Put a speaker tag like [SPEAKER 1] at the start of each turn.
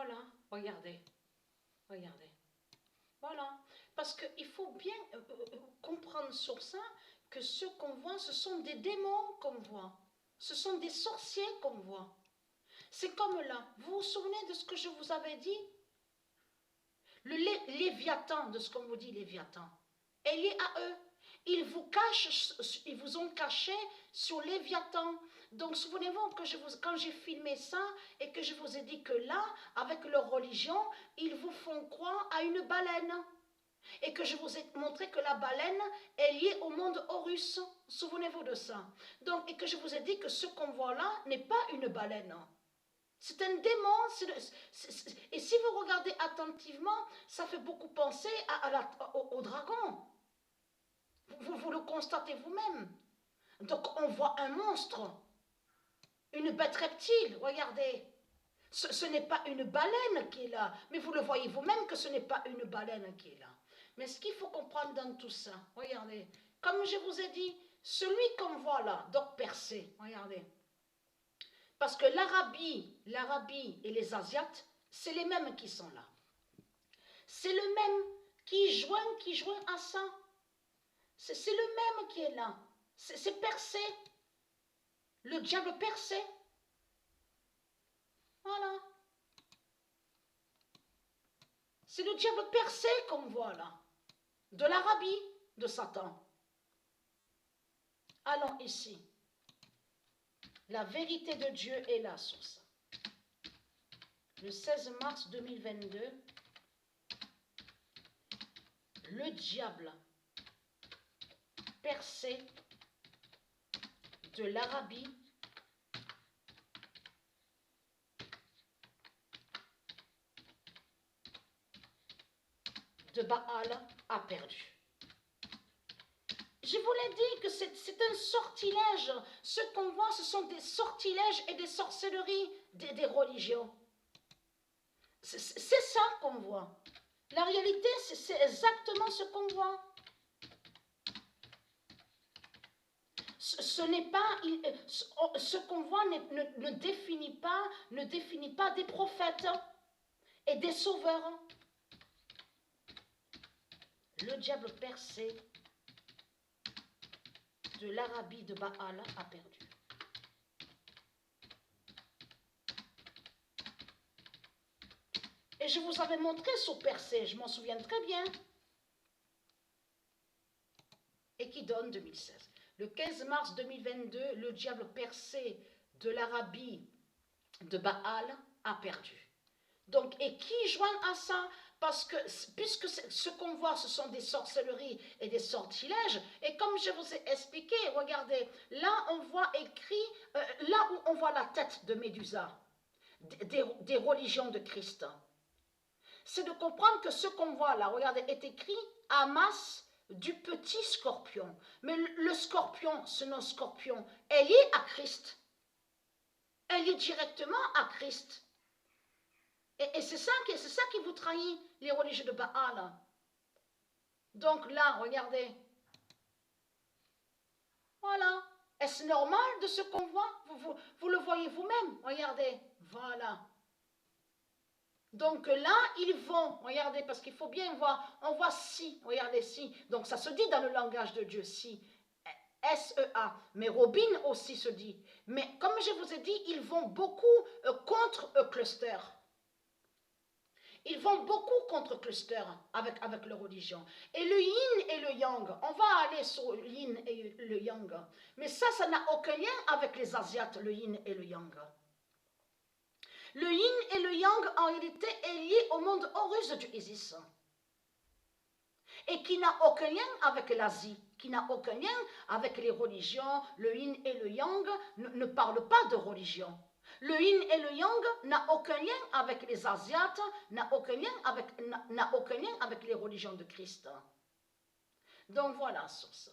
[SPEAKER 1] Voilà, regardez, regardez. Voilà, parce qu'il faut bien comprendre sur ça que ce qu'on voit, ce sont des démons qu'on voit. Ce sont des sorciers qu'on voit. C'est comme là, vous vous souvenez de ce que je vous avais dit? Le Léviathan, de ce qu'on vous dit, Léviathan, est lié à eux. Ils vous cachent, ils vous ont caché sur Léviathan. Donc souvenez-vous que quand j'ai filmé ça et que je vous ai dit que là, avec leur religion, ils vous font croire à une baleine. Et que je vous ai montré que la baleine est liée au monde Horus. Souvenez-vous de ça. Donc, et que je vous ai dit que ce qu'on voit là n'est pas une baleine. C'est un démon. Et si vous regardez attentivement, ça fait beaucoup penser au dragon. Vous le constatez vous-même. Donc on voit un monstre, une bête reptile, regardez. Ce n'est pas une baleine qui est là, mais vous le voyez vous-même que ce n'est pas une baleine qui est là. Mais ce qu'il faut comprendre dans tout ça, regardez, comme je vous ai dit, celui qu'on voit là, donc Persée, regardez. Parce que l'Arabie et les Asiates, c'est les mêmes qui sont là. C'est le même qui joint à ça. C'est le même qui est là. C'est Persée. Le diable Persée. Voilà. C'est le diable Persée qu'on voit là. De l'Arabie, de Satan. Allons ici. La vérité de Dieu est là sur ça. Le 16 mars 2022, le diable Persée de l'Arabie de Baal a perdu. Je vous l'ai dit que c'est un sortilège. Ce qu'on voit, ce sont des sortilèges et des sorcelleries des religions. C'est ça qu'on voit. La réalité, c'est exactement ce qu'on voit. Ce n'est pas, ce qu'on voit ne définit pas des prophètes et des sauveurs. Le diable Persée de l'Arabie de Baal a perdu. Et je vous avais montré sur Persée, je m'en souviens très bien. Et qui donne 2016. Le 15 mars 2022, le diable Persée de l'Arabie de Baal a perdu. Donc, et qui joint à ça? Parce que, puisque ce qu'on voit, ce sont des sorcelleries et des sortilèges, et comme je vous ai expliqué, regardez, là on voit écrit, là où on voit la tête de Médusa, des religions de Christ, c'est de comprendre que ce qu'on voit là, regardez, est écrit Hamas du petit scorpion. Mais le scorpion, ce nom scorpion, est lié à Christ. Elle est directement à Christ. Et c'est ça qui vous trahit, les religieux de Baal. Donc là, regardez. Voilà. Est-ce normal de ce qu'on voit? Vous le voyez vous-même. Regardez. Voilà. Donc là, ils vont. Regardez, parce qu'il faut bien voir. On voit si. Regardez, si. Donc ça se dit dans le langage de Dieu, si. S-E-A. Mais Robin aussi se dit. Mais comme je vous ai dit, ils vont beaucoup contre Cluster. Ils vont beaucoup contre Cluster avec leur religion. Et le yin et le yang, on va aller sur le yin et le yang. Mais ça n'a aucun lien avec les Asiates, le yin et le yang. Le yin et le yang, en réalité, est lié au monde Horus du Isis. Et qui n'a aucun lien avec l'Asie, qui n'a aucun lien avec les religions. Le yin et le yang ne parlent pas de religion. Le yin et le yang n'a aucun lien avec les Asiates, n'a aucun lien avec les religions de Christ. Donc voilà sur ça.